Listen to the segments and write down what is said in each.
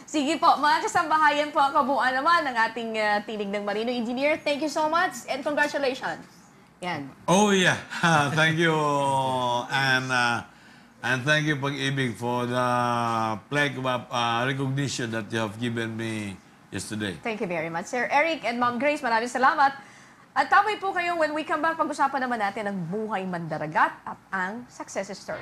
Sige po, mga kasambahayan po, kabuuan naman ng ating Tinig ng Marino. Engineer, thank you so much and congratulations. Yan. Oh yeah, thank you and thank you Pag-ibig for the plaque of recognition that you have given me yesterday. Thank you very much, Sir Eric and Ma'am Grace. Maraming salamat. At tawag po kayo when we come back, pag-usapan naman natin ang buhay mandaragat at ang success story.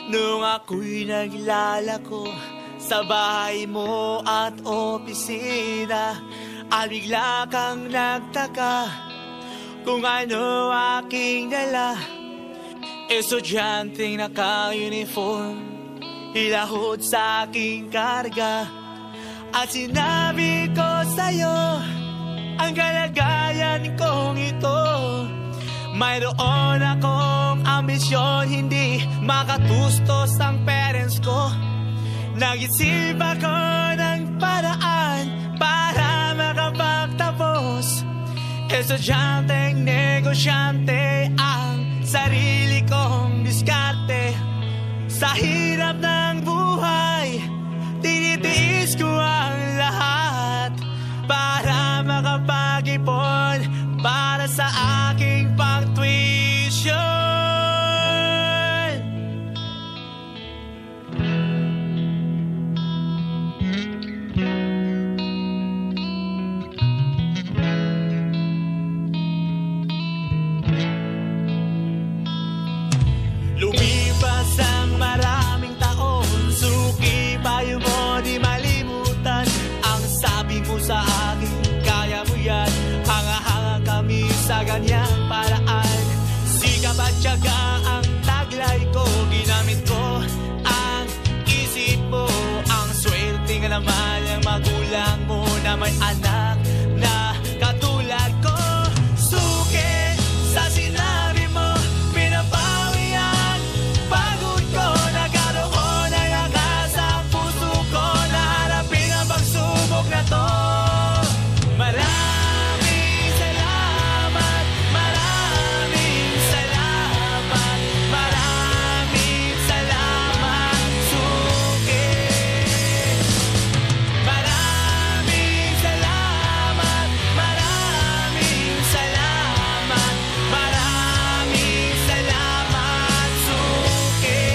Nung ako'y naglalako sa bahay mo at opisina, at bigla kang nagtaka kung ano aking dala. Estudyanteng naka-uniform, hilahod sa aking karga. At sinabi ko sa'yo ang kalagayan kong ito. Mayroon akong ambisyon, hindi makatustos ang parents ko. Nag-isip ako ng paraan para makapagtapos. Estudyanteng negosyante ang sarili kong diskarte. Sa hirap ng buhay, tinitiis ko ang lahat para makapag-ipon para sa aking pag-tuition. Lumipas ang maraming taon, suki payo mo di malimutan. Ang sabi mo sa akin, kaya mo yan. Hanga-hanga kami sa ganyang paraan. Sikap at tiyaga ang taglay ko. Ginamit ko ang isip mo. Ang swerte nga naman ang magulang mo na may anak na katulad ko. Suki sa sinabi mo, pinapawi ang pagod ko. Nagkaroon ng lakas ang puso ko na harapin ang pagsubok na to. Maraming salamat, maraming salamat, maraming salamat, suki. Maraming salamat, maraming salamat, maraming salamat, suki.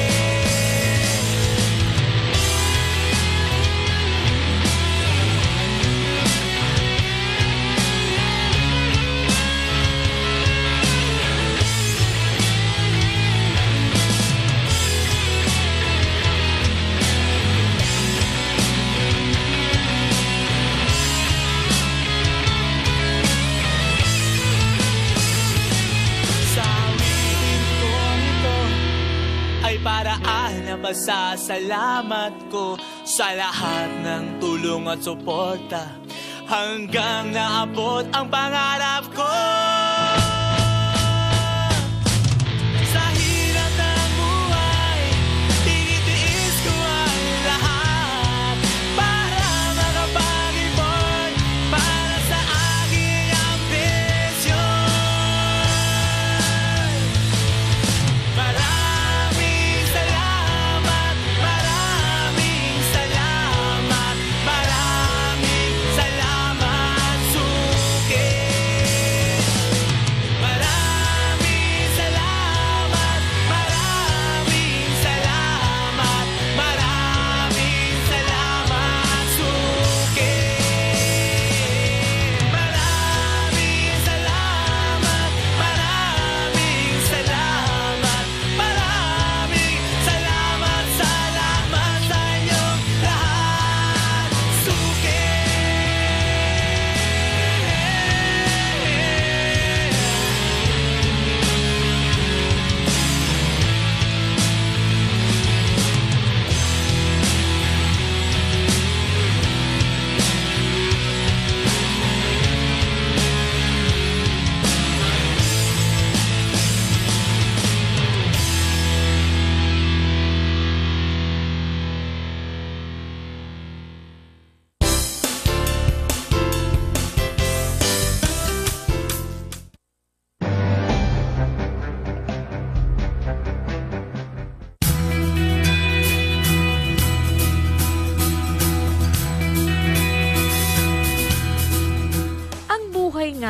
Sa awitin kong ito ay paraan na pasasalamat ko sa lahat ng tulong at suporta hanggang naabot ang pangarap ko. Sa hirap ng buhay, tinitiis ko ang lahat para makapag-ipon para sa aking ambisyon. Maraming salamat, maraming salamat, maraming salamat, suki.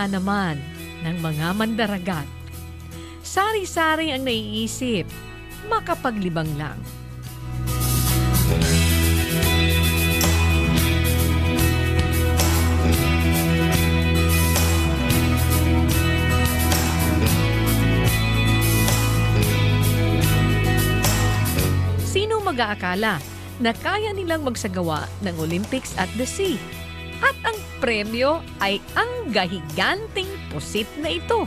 nga naman ng mga mandaragat. Sari-sari ang naiisip, makapaglibang lang. Sino mag-aakala na kaya nilang magsagawa ng Olympics at the Sea? At ang premyo ay ang gahiganting pusit na ito.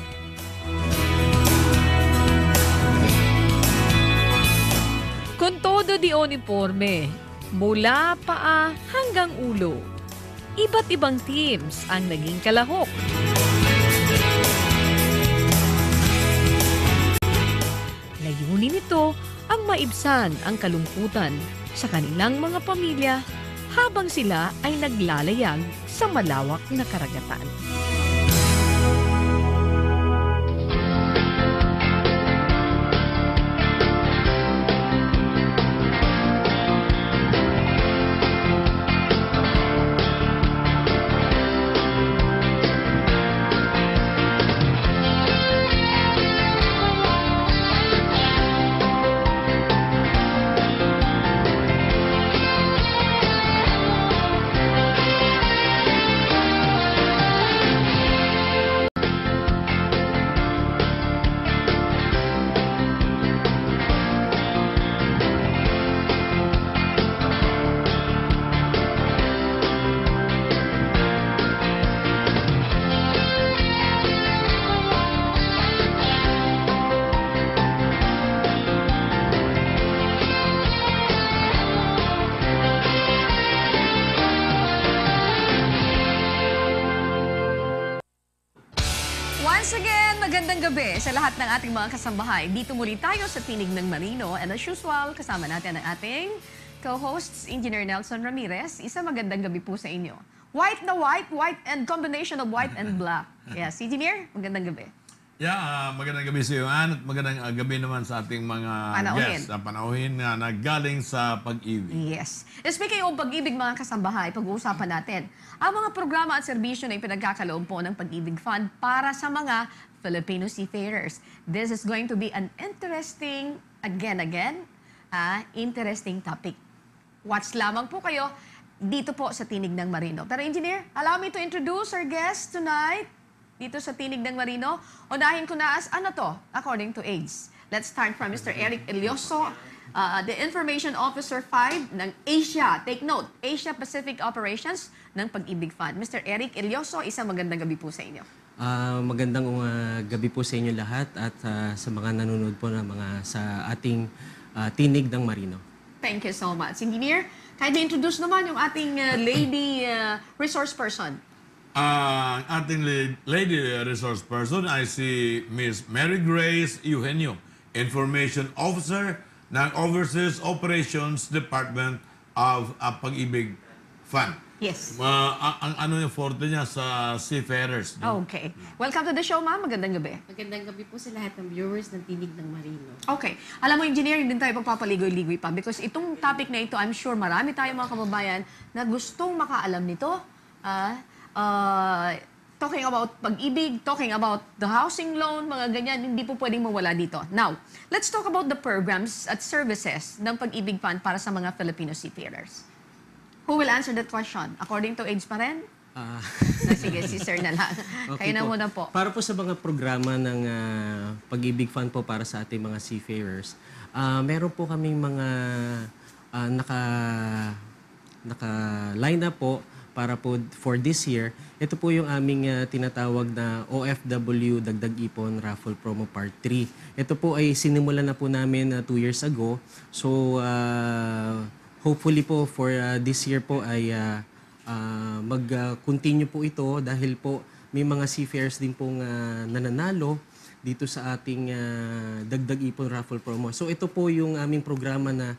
Con todo di uniforme, mula paa hanggang ulo. Iba't ibang teams ang naging kalahok. Layunin nito ang maibsan ang kalungkutan sa kanilang mga pamilya habang sila ay naglalayag sa malawak na karagatan. Once again, magandang gabi sa lahat ng ating mga kasambahay. Dito muli tayo sa Tinig ng Marino. And as usual, kasama natin ang ating co-hosts, Engineer Nelson Ramirez. Isa magandang gabi po sa inyo. White na white and combination of white and black. Yes, Engineer, magandang gabi. Yeah, magandang gabi sa iyo, Ann, at magandang gabi naman sa ating mga guests na panauhin na nagaling sa pag-ibig. Yes. Speaking of pag-ibig, mga kasambahay, pag-uusapan natin ang mga programa at serbisyo na ipinagkakaloob po ng Pag-ibig Fund para sa mga Filipino seafarers. This is going to be an interesting, interesting topic. Watch lamang po kayo dito po sa Tinig ng Marino. Pero Engineer, allow me to introduce our guest tonight. Dito sa Tinig ng Marino, unahin ko na as ano to, according to age. Let's start from Mr. Eric Ilioso, the Information Officer 5 ng Asia. Take note, Asia Pacific Operations ng Pag-ibig Fund. Mr. Eric Ilioso, isang magandang gabi po sa inyo. Magandang gabi po sa inyo lahat at sa mga nanonood po na mga sa ating Tinig ng Marino. Thank you so much. Engineer, kindly introduce naman yung ating lady resource person. Ating lady resource person, I see Miss Mary Grace Eugenio, Information Officer ng Overseas Operations Department of Pag-ibig Fund. Yes. Ang ano yung forte niya sa seafarers. No? Okay. Welcome to the show, ma'am. Magandang gabi. Magandang gabi po sa lahat ng viewers ng Tinig ng Marino. Okay. Alam mo, Engineer, hindi tayo pagpapaligoy-ligoy pa because itong topic na ito, I'm sure marami tayong mga kababayan na gustong makaalam nito. Talking about pag-ibig, talking about the housing loan, mga ganyan, hindi po pwedeng mawala dito. Now, let's talk about the programs at services ng Pag-ibig Fund para sa mga Filipino seafarers. Who will answer that question? According to age pa rin? Sige, si sir na lang. Okay Kayo na po. muna po. Para po sa mga programa ng Pag-ibig Fund po para sa ating mga seafarers, meron po kaming mga naka-line up po para po for this year. Ito po yung aming tinatawag na OFW Dagdag Ipon Raffle Promo Part 3. Ito po ay sinimulan na po namin 2 years ago. So, hopefully po for this year po ay mag-continue po ito dahil po may mga seafarers din pong nananalo dito sa ating Dagdag Ipon Raffle Promo. So ito po yung aming programa na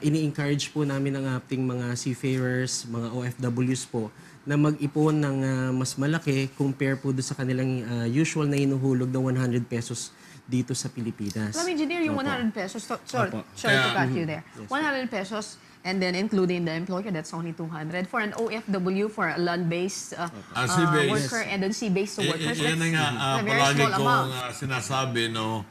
ini-encourage po namin ang ating mga seafarers, mga OFWs po na mag-ipon ng mas malaki compare po doon sa kanilang usual na inuhulog na 100 pesos dito sa Pilipinas. Alam, Engineer, yung 100 pesos, sorry to cut you there. 100 pesos, And then including the employer, that's only 200. For an OFW, for a land-based sea-based. worker and then sea-based workers, Yan that's nga, a very palagi small kong amount. sinasabi, no,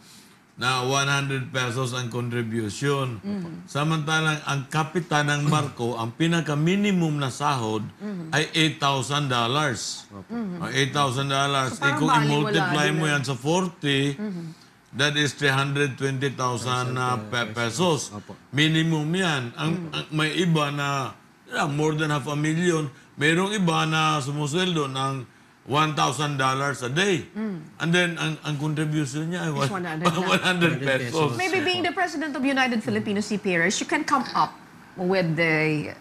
na 100 pesos ang contribution. Samantalang ang kapitan ng barko, ang pinaka-minimum na sahod ay $8,000. $8,000. So, parang Kung baliwala i-multiply din mo na. yan sa 40, that is 320,000 pesos. Minimum yan. Ang may iba na more than $500,000. Mayroong iba na sumusweldo ng $1,000 a day. And then, ang contribution niya ay Is 100 100 pesos. Maybe being the president of United Filipino Seafarers, you can come up with the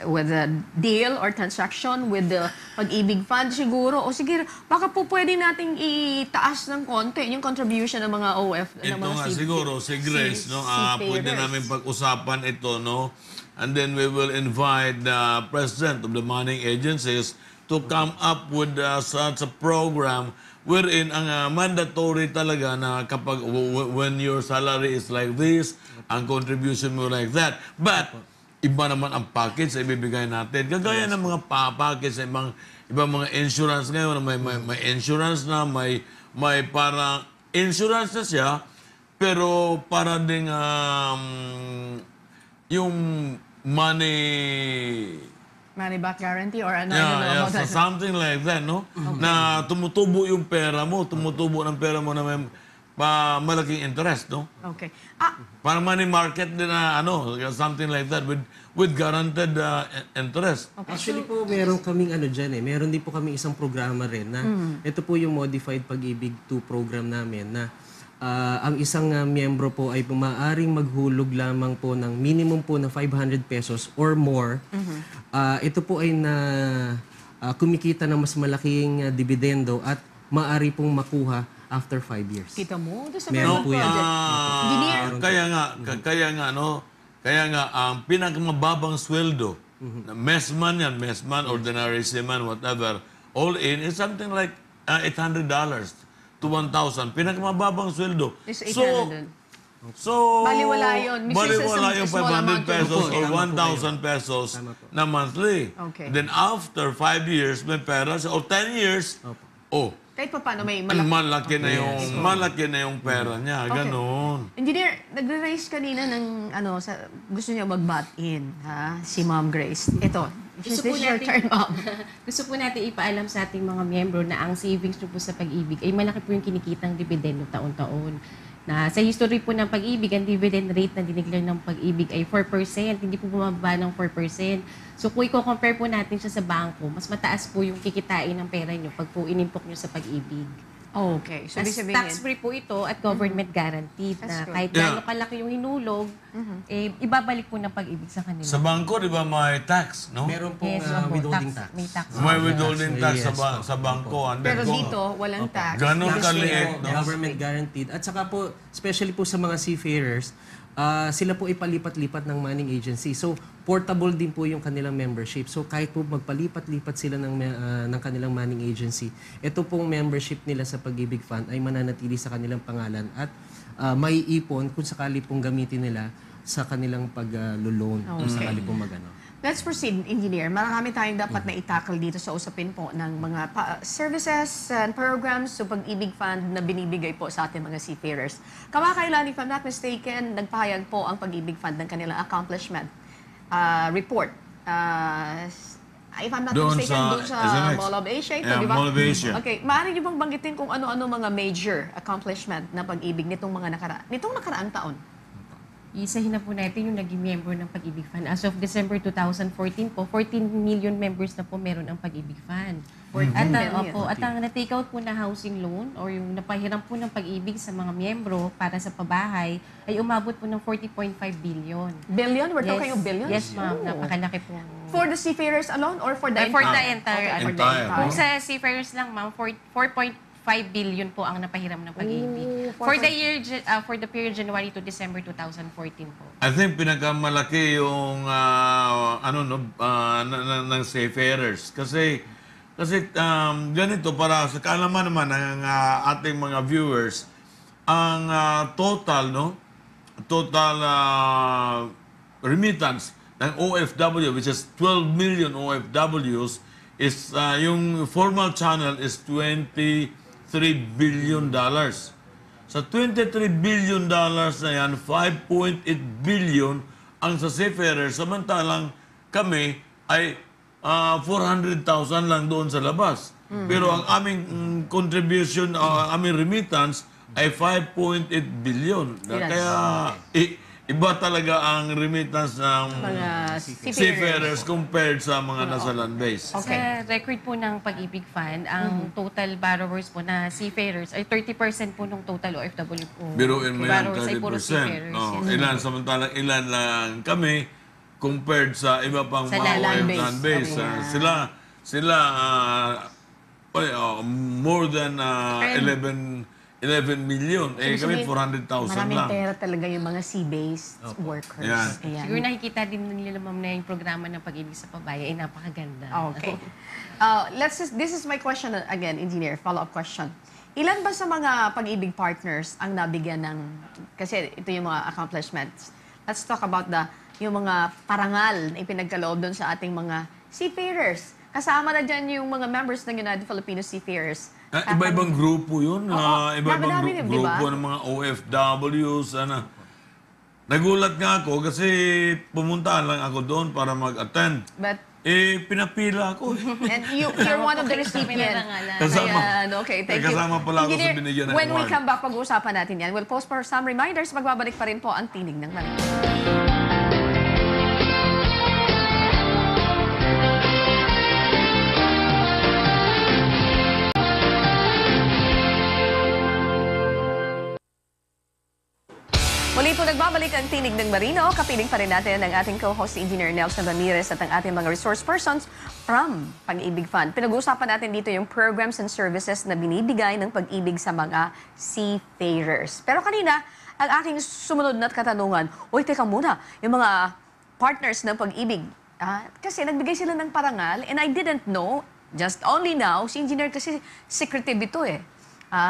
deal or transaction with the Pag-ibig Fund siguro. O sige, baka po pwede nating itaas ng konti yung contribution ng mga ng Ito mga nga siguro, si Grace, no, pwede namin pag-usapan ito, no? And then we will invite the president of the mining agencies to come up with such a program wherein ang mandatory talaga na kapag when your salary is like this, ang contribution mo like that. But iba naman ang package na ibibigay natin. Kagaya ng mga package sa ibang mga insurance ngayon, may insurance na, may parang insurance na siya, pero para ding yung money back guarantee or ano, I don't know yeah, about that. something like that, no? Na tumutubo yung pera mo, tumutubo ng pera mo na may malaking interest, no? Okay. Parang money market din na something like that with guaranteed interest. Actually po, meron kaming dyan meron din po kaming isang programa rin na ito po yung Modified Pag-ibig 2 program namin na ang isang miyembro po ay maaaring maghulog lamang po ng minimum po na 500 pesos or more. Ito po ay kumikita ng mas malaking dividendo at maaari pong makuha after 5 years. Kita mo? That's a Meron very po good yan. project. Engineer. Kaya nga ang pinakamababang sweldo, na messman, ordinary seaman, whatever, all in is something like $800 to 1,000. Pinakamababang sweldo. Is 800. So, Baliwala yun. Baliwala yung Small amount 500 pesos yun. or Tama po 1,000 pesos na monthly. Okay. Then after 5 years, may pera siya. Or 10 years, Kahit pa paano may malaki na yung pera niya. Okay. Ganon. Engineer, nagre-raise kanina ng gusto niya mag-butt-in, si Ma'am Grace. Ito, this is your turn, Ma'am. Gusto po natin ipaalam sa ating mga miyembro na ang savings nyo po sa Pag-ibig ay malaki po yung kinikitang dividendo taon-taon. Na sa history po ng Pag-ibig, ang dividend rate na dineclare ng Pag-ibig ay 4%. Hindi po bumaba ng 4%. So kung i-compare po natin siya sa bangko, mas mataas po yung kikitain ng pera nyo pag po inimpok nyo sa Pag-ibig. Okay. So, ibig sabihin, Tax-free po ito at government guaranteed That's na good. kahit gaano kalaki yung hinulog, ibabalik po ng Pag-ibig sa kanila. Sa bangko, di ba may tax, no? Meron pong Yes, opo, withholding tax. May tax. May withholding tax Yes, sa bangko. And then pero kung dito, walang tax. Ganon Because kaliit, we no? are- Government guaranteed. At saka po, especially po sa mga seafarers, sila po ipalipat-lipat ng mining agency. So, portable din po yung kanilang membership. So, kahit po magpalipat-lipat sila ng kanilang mining agency, ito pong membership nila sa Pag-ibig Fund ay mananatili sa kanilang pangalan at may ipon kung sakali pong gamitin nila sa kanilang pag-loan kung sakali pong magano. Let's proceed, Engineer. Marami tayong dapat na itakal dito sa usapin po ng mga services and programs sa Pag-ibig Fund na binibigay po sa ating mga seafarers. Kamakailan, if I'm not mistaken, nagpahayag po ang Pag-ibig Fund ng kanilang accomplishment report. If I'm not Doon mistaken, sa doon sa SMX. Mall of Asia ito, Yeah, di ba? Mall of Asia. Okay, maaari niyo bang banggitin kung ano-ano mga major accomplishment na Pag-ibig nitong nakaraang taon? Isahin na po natin yung naging member ng Pag-ibig Fund. As of December 2014 po, 14 million members na po meron ang Pag-ibig Fund. At ang na-take out po na housing loan or yung napahiram po ng Pag-ibig sa mga miyembro para sa pabahay ay umabot po ng 40.5 billion. Billion? We're talking of billions? Yes, ma'am. Oh. Napakalaki po. For the seafarers alone or for the For the entire. Okay, for the Entire. Kung sa seafarers lang, ma'am, 4.5 billion po ang napahiram ng Pag-ibig. For the period January to December 2014 po. I think pinakamalaki yung ng seafarers kasi ganito para sa kaalaman naman ng ating mga viewers ang total remittance ng OFW, which is 12 million OFWs, is yung formal channel is $23 billion. Sa $23 billion na yan, 5.8 billion ang sa seafarers, samantalang kami ay 400,000 lang doon sa labas. Pero ang aming contribution, aming remittance ay 5.8 billion. Kaya iba talaga ang remittance ng Mga seafarers compared sa mga nasa land base. Okay. Sa record po ng Pag-ibig Fund, ang total borrowers po na seafarers ay 30% po ng total OFW po. Biruin mo yan, Borrowers ay puro 30%. seafarers. Oh, Yes. ilan, samantalang ilan lang kami compared sa iba pang Sa mga land base. land base. Sila more than 11 million. Kami 400,000 Maraming lang. pera talaga yung mga sea-based workers. Yan. Ayan. Siguro nakikita din nila ma'am na yung programa ng Pag-ibig sa Pabaya ay napakaganda. Okay. This is my question again, engineer, follow-up question. Ilan ba sa mga Pag-ibig partners ang nabigyan ng, kasi ito yung mga accomplishments. Let's talk about yung mga parangal na ipinagkaloob doon sa ating mga seafarers. Kasama na dyan yung mga members ng United Filipino Seafarers. Iba-ibang grupo yun. Iba-ibang dami-dami din, di ba? grupo ng mga OFWs. Nagulat nga ako kasi pumunta lang ako doon para mag-attend. But, Pinapila ako. and you're one of the recipients. Kasama. Ayan, okay, thank you. Kasama pala ako sa Engineer, binigyan ng when we award. come back, pag-uusapan natin yan. We'll post for some reminders. Magbabalik pa rin po ang Tinig ng Manila. Muli po nagbabalik ang Tinig ng Marino. Kapiling pa rin natin ang ating co-host, si Engineer Nelson Ramirez, at ang ating mga resource persons from Pag-ibig Fund. Pinag-uusapan natin dito yung programs and services na binibigay ng Pag-ibig sa mga seafarers. Pero kanina, ang aking sumunod na katanungan, uy, teka muna, yung mga partners ng Pag-ibig, kasi nagbigay sila ng parangal, and I didn't know, just only now, si Engineer kasi secretive ito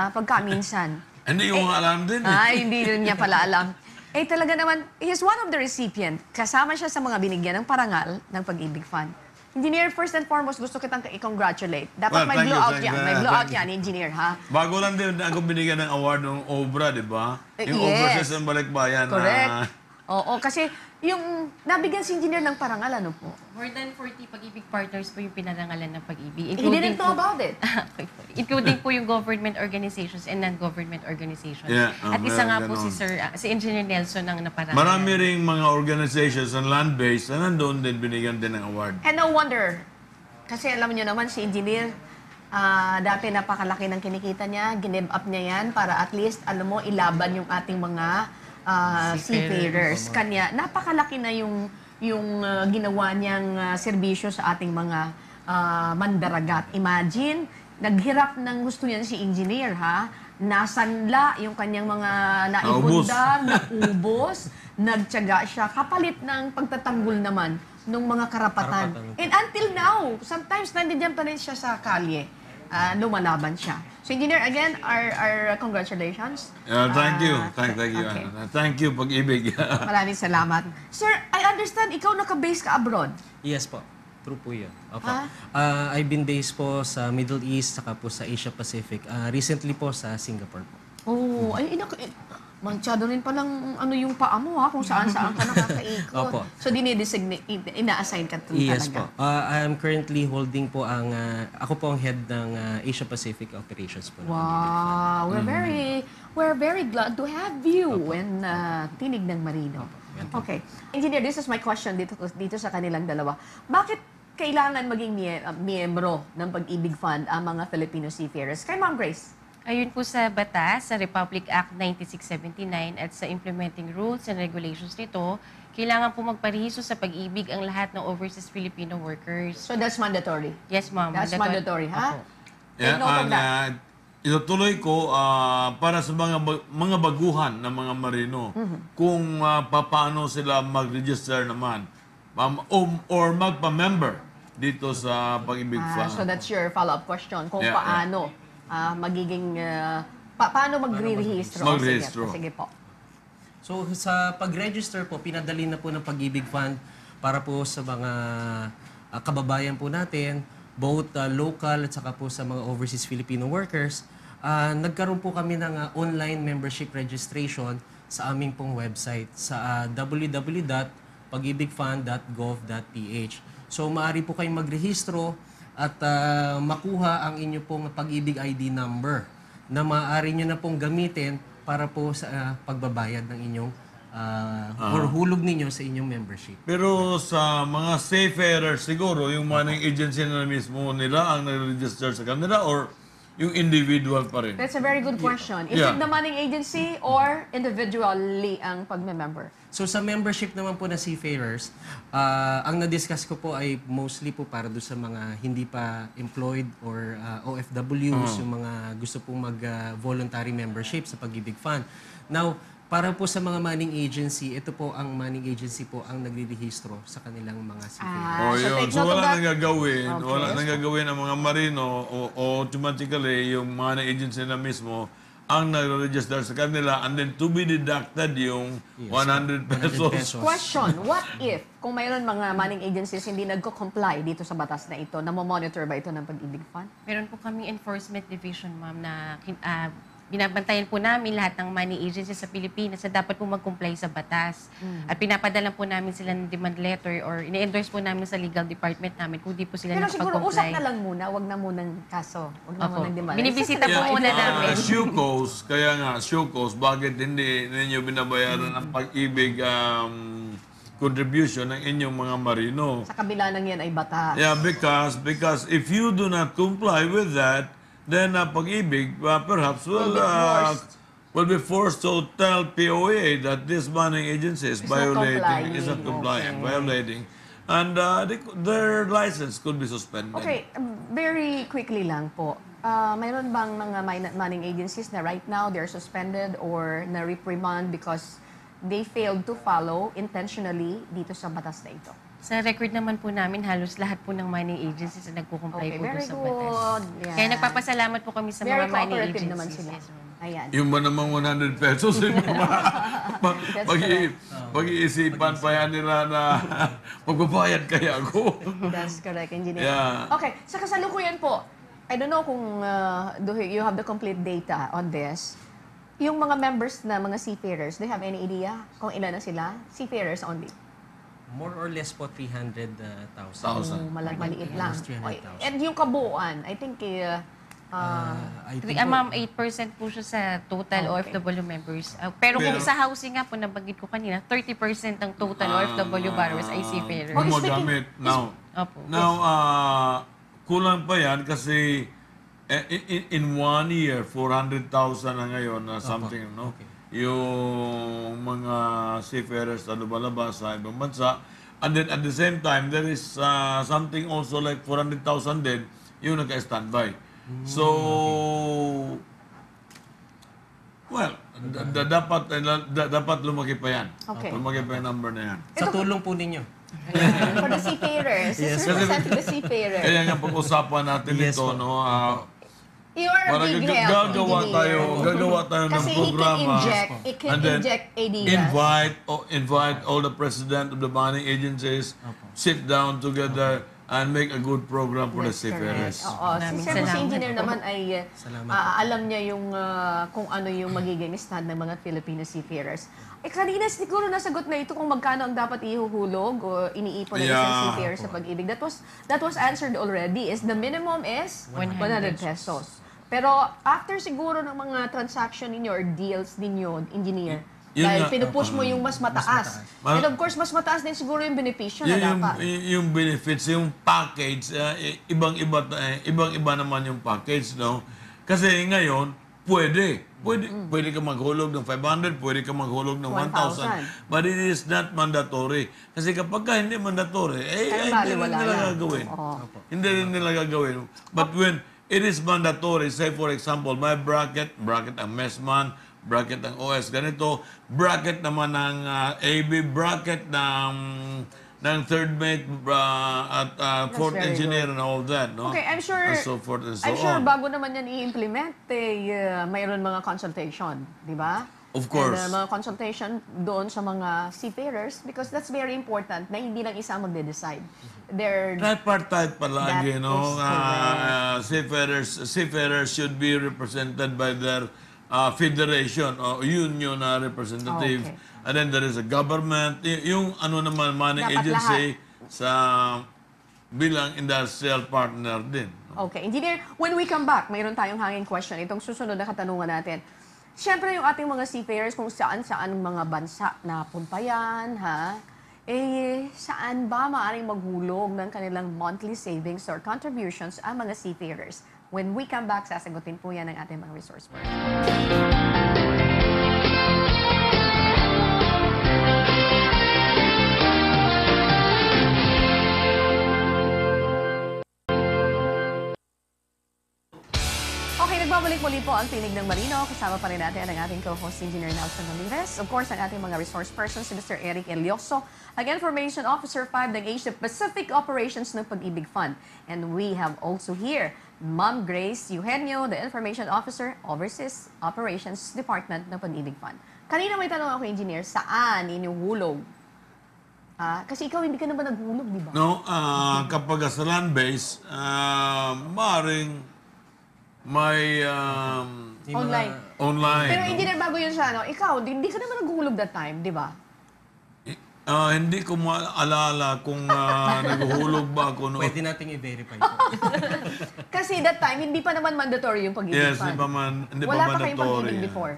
pagka minsan. Hindi ko nga alam din. Hindi rin niya pala alam. Talaga naman, he's one of the recipient. Kasama siya sa mga binigyan ng parangal ng Pag-ibig Fund. Engineer, first and foremost, gusto kitang i-congratulate. Dapat Well, may thank you, blowout thank yan. you. May blowout Thank you. yan, Engineer, ha? Bago lang din ako binigyan ng award ng OBRA, di ba? Yung Yes. Overseas ng Balikbayan. Correct. Oo, kasi yung nabigyan si Engineer ng parangal, ano po? More than 40 Pag-ibig partners po yung pinarangalan ng Pag-ibig. He didn't know about it. Okay po. Including po yung government organizations and non-government organizations. Yeah, At isa nga po ganon. si Engineer Nelson ang naparangalan. Marami ring mga organizations na land-based na nandun din binigyan din ng award. And no wonder, kasi alam niyo naman si Engineer, dati napakalaki ng kinikita niya, give up niya yan para at least, alam mo, ilaban yung ating mga seafarers. Kanya, napakalaki na yung ginawa niyang serbisyo sa ating mga mandaragat. Imagine, naghirap ng gusto niyan si Engineer, ha? Nasanla yung kanyang mga naipundar, naubos, nagtiyaga siya, kapalit ng pagtatanggol naman ng mga karapatan. And until now, sometimes nandiyan pa rin siya sa kalye. Lumalaban siya. So, Engineer, again, our congratulations. Thank you. Thank you. Okay. Thank you, Pag-ibig. Maraming salamat. Sir, I understand ikaw naka-base ka abroad. Yes po. True po yun. Opo. Ah? I've been based po sa Middle East, saka po sa Asia Pacific. Recently po sa Singapore po. Oh, ay, mansyado rin palang yung paa mo, ha, kung saan-saan ka nakakaikot. Opo. So, dinidesignate, ina-assign ka Yes talaga. po. I'm currently holding po ako po ang head ng Asia Pacific Operations po. ng Wow, we're very glad to have you in Tinig ng Marino. Okay. Engineer, this is my question dito sa kanilang dalawa. Bakit kailangan maging miyembro ng Pag-ibig Fund ang mga Filipino seafarers? Kay Ma'am Grace. Ayun po sa batas, sa Republic Act 9679 at sa implementing rules and regulations nito, kailangan po magparehiso sa Pag-ibig ang lahat ng overseas Filipino workers. So that's mandatory. Yes, ma'am. That's mandatory, ha? Opo. Take note of that. Itutuloy ko para sa mga baguhan ng mga marino kung paano sila mag-register naman or magpa-member dito sa Pag-ibig Fund. So that's your follow-up question, kung Yeah, paano magiging, paano magre-rehistro? Mag-rehistro. Sige po. So sa pag-register po, pinadali na po ng Pag-ibig Fund para po sa mga kababayan po natin, both local at saka po sa mga overseas Filipino workers. Nagkaroon po kami ng online membership registration sa aming pong website sa www.pagibigfund.gov.ph. So maaari po kayong magrehistro at makuha ang inyo pong Pag-ibig ID number na maaari nyo na pong gamitin para po sa pagbabayad ng inyong or hulog ninyo sa inyong membership. Pero sa mga seafarers siguro, yung money agency na mismo nila ang nag-register sa kanila or yung individual pa rin? That's a very good question. Is Yeah. it the money agency or individually ang pagme-member? So sa membership naman po na seafarers, ang na-discuss ko po ay mostly po para do sa mga hindi pa employed or OFWs, yung mga gusto pong mag-voluntary membership sa Pag-ibig Fund. Now, para po sa mga manning agency, ito po ang manning agency po ang nagre-rehistro sa kanilang mga seafarers. So yun. take So note of wala that. nang gagawin. Okay. Wala nang gagawin ang mga marino o automatically yung money agency na mismo ang nag-register sa kanila and then to be deducted yung 100 pesos. Question, what if kung mayroon mga manning agencies hindi nagko-comply dito sa batas na ito, namomonitor ba ito ng Pag-ibig Fund? Meron po kami enforcement division, ma'am, na binabantayan po namin lahat ng money agencies sa Pilipinas na dapat po mag-comply sa batas. At pinapadala po namin sila ng demand letter or ini-endorse po namin sa legal department namin kung di po sila Pero siguro usap nakapag-comply. na lang muna, wag na munang kaso. Wag na Opo. munang demand. Binibisita po muna namin. Shukos, kaya nga, Shukos, bakit hindi ninyo binabayaran ang Pag-ibig contribution ng inyong mga marino? Sa kabila ng yan ay batas. Yeah, because if you do not comply with that, then Pag-ibig perhaps will be forced to tell POA that this money agency is violating, is not complying, violating, and their license could be suspended. Okay, very quickly lang po. Mayroon bang mga manning agencies na right now they're suspended or na-reprimand because they failed to follow intentionally dito sa batas na ito? Sa record naman po namin, halos lahat po ng mining agencies na nagko-comply Okay, po doon very sa batas. good. Yan. Kaya nagpapasalamat po kami sa Very mga mining cooperative agencies. naman sila. Yes, ma'am. Ayan. Yung ba namang 100 pesos, pag-iisipan pa yan nila na magbabayad kaya ako. That's correct, engineer. Yeah. Okay, sa kasalukuyan po, I don't know kung do you have the complete data on this. Yung mga members na mga seafarers, do you have any idea kung ilan na sila? Seafarers only. More or less po 300,000. Maliit lang. Almost 300,000. And yung kabuuan, I think I think po, Ma'am, 8% po siya sa total Okay. OFW members. Pero kung sa housing nga po, nabanggit ko kanina, 30% ng total OFW borrowers ay seafarers. Kung magamit. Opo. Now, kulang pa yan kasi in 1 year, 400,000 na ngayon na something, no? Yung mga seafarers na lumalabas sa ibang bansa. And then at the same time, there is something also like 400,000 din yung naka-standby. So, well, dapat lumaki pa yan. Okay. Lumaki pa yung number na yan. sa tulong po ninyo. for the seafarers, it's representing the seafarers. Kaya nga pag-usapan natin Yes, ito, po. no? You are a Parang big help, gagawa tayo ng Kasi programa. it can and then inject ideas. invite all the president of the money agencies, sit down together and make a good program for the seafarers. Oo. Maraming Siyempre si salamat engineer po. naman ay Salamat alam niya yung kung ano yung magiging stand ng mga Filipino seafarers. Kanina siguro nasagot na ito kung magkano ang dapat ihuhulog o iniipon ng isang Yeah. seafarer sa Pag-ibig. That was answered already. Is the minimum is 100 pesos. Pero after siguro ng mga transaction ninyo or deals ninyo, engineer, Yun dahil nga. pinupush mo yung mas mataas. And of course, mas mataas din siguro yung benepisyo na dapat. Yung benefits, yung package, ibang-iba naman yung package, no? Kasi ngayon, pwede ka maghulog ng 500, pwede ka maghulog ng 1,000. But it is not mandatory. Kasi kapag ka hindi mandatory, hindi baliwala rin nila yan. gagawin. Oo. Hindi rin nila gagawin. But when it is mandatory, say for example, my bracket ang messman, bracket ng OS, ganito, bracket naman ng AB, bracket ng third mate at fourth very engineer and all that, no? Okay, I'm sure, And so forth and so I'm sure on. bago naman yan i-implement, mayroon mga consultation, di ba? Of course. And mga consultation doon sa mga seafarers because that's very important na hindi lang isa ang magde-decide. They're Tripartite palagi, That no? Seafarers should be represented by their federation or union representative. Okay. And then there is a government. Yung ano naman, money Dapat agency sa bilang industrial partner din. Okay. Engineer, when we come back, mayroon tayong hanging question. Itong susunod na katanungan natin. Siyempre, yung ating mga seafarers, kung saan-saan mga bansa na punta yan, ha? Saan ba maaaring maghulog ng kanilang monthly savings or contributions ang mga seafarers? When we come back, sasagutin po yan ng ating mga resource persons. Okay, nagbabalik muli po ang Tinig ng Marino. Kasama pa rin natin ang ating co-host, Engineer Nelson Ramirez. Of course, ang ating mga resource persons, si Mr. Eric Elioso, ang Information Officer 5 ng Asia Pacific Operations ng Pag-ibig Fund. And we have also here, Ma'am Grace Eugenio, the Information Officer, Overseas Operations Department ng Pag-ibig Fund. Kanina may tanong ako, Engineer, saan inuhulog? Kasi ikaw hindi ka naman naghulog, di ba? No, kapag sa land base, maaaring may Online. online. Pero no? Engineer, bago yun sa ikaw, hindi ka naman naghulog that time, di ba? Hindi ko maalala kung naghuhulog ba ako noon. Pwede nating i-verify po. Kasi that time, hindi pa naman mandatory yung pag-ibig Yes, fund. hindi pa Wala pa kayong mandatory. pag-ibig before?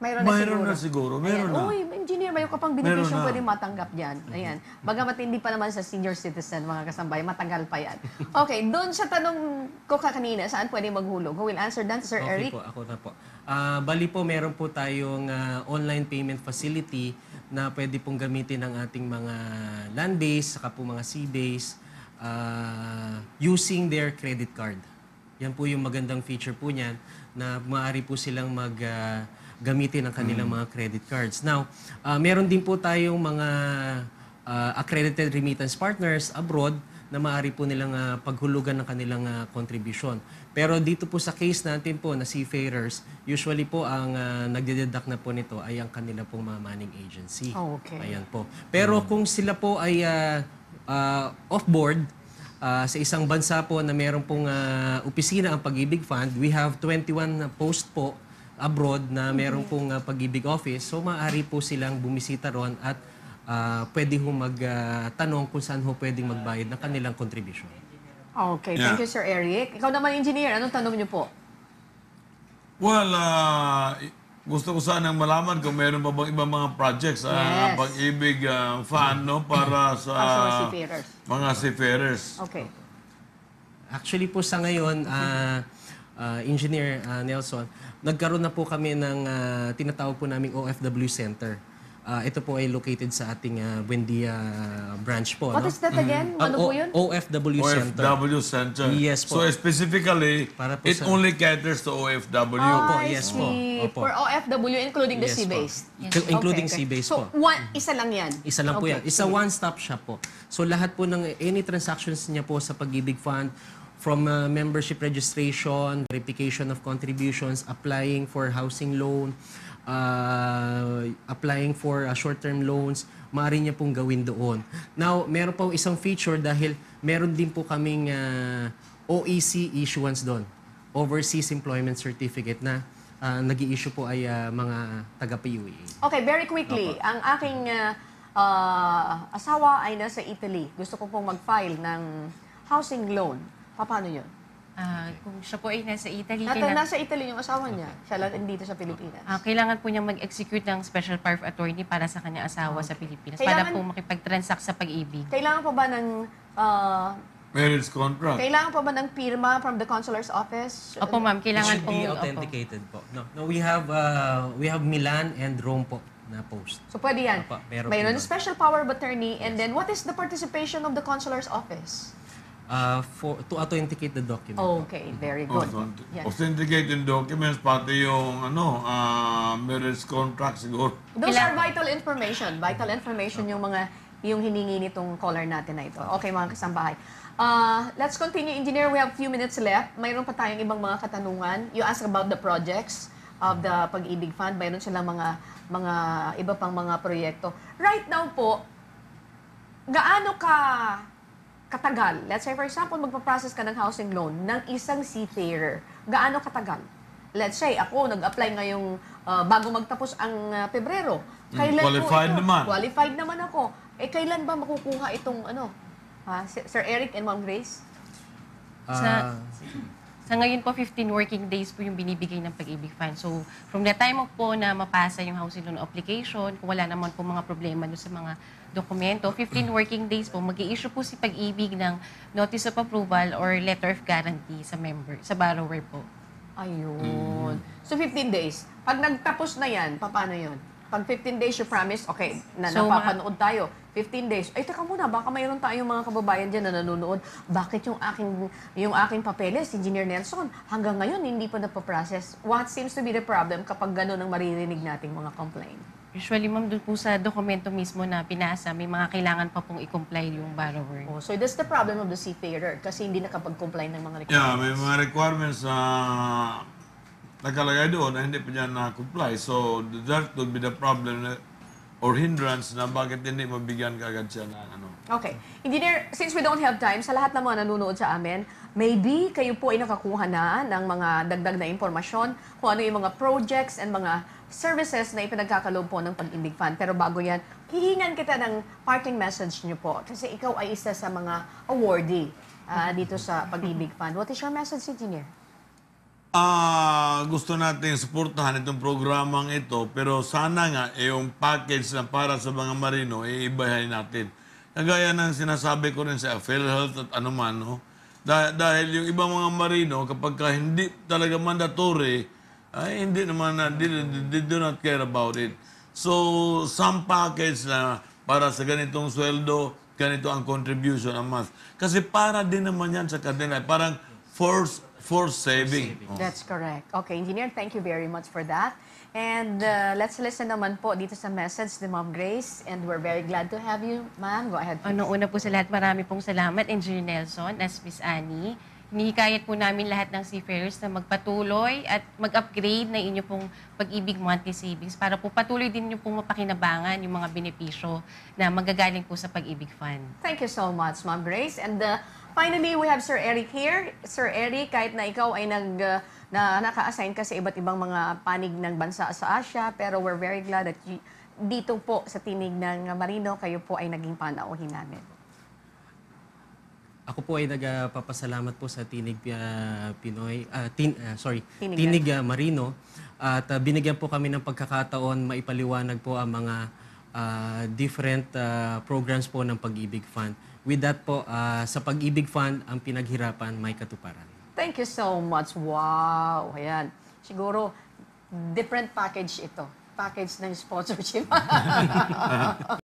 Mayroon Mayroon na siguro. Meron na. Uy, engineer, mayroon ka pang Meron benepisyo na. pwede matanggap dyan. Ayan. Bagamat hindi pa naman sa senior citizen, mga kasambay, matagal pa yan. Okay, doon sa tanong ko kanina, saan pwede maghulog? Who will answer that, Sir Okay Eric? po, ako na po. Bali po, meron po tayong online payment facility na pwede pong gamitin ng ating mga land-based, saka po mga sea-based, using their credit card. Yan po yung magandang feature po niyan na maaari po silang gamitin ang kanilang mga credit cards. Now, meron din po tayong mga accredited remittance partners abroad na maaari po nilang paghulugan ng kanilang contribution. Pero dito po sa case natin po na seafarers, usually po ang nagdededuct na po nito ay ang kanila pong mga manning agency. Oh, okay. Ayan po. Pero kung sila po ay off-board, sa isang bansa po na meron pong opisina ang Pag-ibig Fund, we have 21 post po abroad na meron pong Pag-ibig Office. So maaari po silang bumisita ron at pwede ho magtanong kung saan ho pwedeng magbayad ng kanilang contribution. Okay, thank you, Sir Eric. Ikaw naman, engineer, anong tanong niyo po? Well, gusto ko sanang malaman kung meron pa bang ibang mga projects sa Yes. Pag-ibig Fund, no? Para sa Para sa seafarers. mga seafarers. Okay. Actually po sa ngayon, Engineer Nelson, nagkaroon na po kami ng tinatawag po naming OFW Center. Ito po ay located sa ating Buendia branch po. What no? is that again? Ano po yun? OFW Center. OFW Center. Yes po. So specifically, Para po it sa- only caters to OFW. Opo, I yes po. see. Opo. For OFW, including the Yes po. sea-based. Including Okay, okay. sea-based so, po. isa lang yan? Isa lang po Okay. yan. Isa one-stop shop po. So lahat po ng any transactions niya po sa Pag-ibig Fund, from membership registration, verification of contributions, applying for housing loan, applying for short-term loans, maaari niya pong gawin doon. Now, meron po isang feature dahil meron din po kaming OEC issuance doon, Overseas Employment Certificate na nag-i-issue po ay mga taga-PUA. Okay, very quickly. Ang aking asawa ay nasa Italy. Gusto ko pong mag-file ng housing loan. Paano yun? Kung siya po ay nasa Italy, Nasa Italy yung asawa niya. Siya lang dito sa Pilipinas. kailangan po niya mag-execute ng special power of attorney para sa kanyang asawa sa Pilipinas. Para Kailangan- po makipag-transact sa pag-ibig. Kailangan pa ba ng Marriage contract. kailangan pa ba ng pirma from the consular's office? Opo ma'am, It kailangan should po. be authenticated po. No, we have Milan and Rome po na post. So pwede yan. Opo, meron Mayroon po. special power of attorney and then what is the participation of the consular's office? To authenticate the document. Okay, very good. Yan. Authenticated documents, pati yung marriage contract siguro. Those are vital information. Vital information yung hiningi nitong caller natin na ito. Okay, mga kasambahay. Let's continue, Engineer. We have a few minutes left. Mayroon pa tayong ibang mga katanungan. You asked about the projects. of the Pag-ibig Fund. Mayroon silang mga iba pang mga proyekto. Right now po, gaano katagal? Let's say, for example, magpa-process ka ng housing loan ng isang seafarer. Gaano katagal? Let's say, ako, nag-apply ngayong bago magtapos ang Pebrero. Kailan Qualified po ito? naman. Qualified naman ako. Kailan ba makukuha itong Sir Eric and Ma'am Grace? Sa ngayon po, 15 working days po yung binibigay ng Pag-ibig Fund. So, from the time po na mapasa yung housing loan application, kung wala naman po mga problema doon sa mga dokumento, 15 working days po, mag-i-issue po si Pag-ibig ng Notice of Approval or Letter of Guarantee sa borrower po. Ayun. So, 15 days. Pag nagtapos na yan, paano yun? Pag 15 days you promise, okay, So, napapanood tayo. 15 days. Ay, teka muna, baka mayroon tayong mga kababayan dyan na nanonood. Bakit yung aking papeles, Engineer Nelson, hanggang ngayon hindi pa napaprocess? What seems to be the problem kapag gano'n ang maririnig nating mga complaint? Usually, ma'am, doon po sa dokumento mismo na pinasa, may mga kailangan pa pong i-comply yung borrower. Oh, so that's the problem of the seafarer kasi hindi nakapag-comply ng mga requirements. Yeah, may mga requirements na nakalagay doon na hindi pa niya na-comply. So, that would be the problem or hindrance na bakit hindi mabigyan kaagad siya ng ano. Okay. Engineer, since we don't have time, sa lahat ng mga nanonood sa amin, maybe kayo po ay nakakuha na ng mga dagdag na impormasyon kung ano yung mga projects and mga services na ipinagkakaloob po ng Pag-ibig Fund. Pero bago yan, hihingan kita ng parting message niyo po kasi ikaw ay isa sa mga awardee dito sa Pag-ibig Fund. What is your message, Engineer? Gusto natin suportahan itong programang ito, pero sana nga yung package na para sa mga marino, iibahin natin. Kagaya ng sinasabi ko rin sa PhilHealth at anuman, no? Dahil yung ibang mga marino, kapag hindi talaga mandatory, ay hindi naman, they do not care about it. So, some package na para sa ganitong sweldo, ganito ang contribution a month. Kasi para din naman yan sa kanila, parang forced saving. That's correct. Okay, Engineer, thank you very much for that. And let's listen naman po dito sa message ni Ma'am Grace. And we're very glad to have you, ma'am. Go ahead. Una po sa lahat, marami pong salamat, Engineer Nelson, as Miss Annie. Hinihikayat po namin lahat ng seafarers na magpatuloy at mag-upgrade na inyo pong Pag-ibig Monthly Savings para po patuloy din nyo pong mapakinabangan yung mga benepisyo na magagaling po sa Pag-ibig Fund. Thank you so much, Ma'am Grace. And finally, we have Sir Eric here. Sir Eric, kahit na ikaw ay naka-assign ka sa iba't ibang mga panig ng bansa sa Asia, pero we're very glad that dito po sa Tinig ng Marino, kayo po ay naging panauhin namin. Ako po ay nagpapasalamat po sa Tinig Pinoy, Tinig Marino at binigyan po kami ng pagkakataon maipaliwanag po ang mga different programs po ng Pag-ibig Fund. With that po, sa Pag-ibig Fund, ang pinaghirapan may katuparan. Thank you so much. Wow. Ayan. Siguro, different package ito. Package ng sponsorship.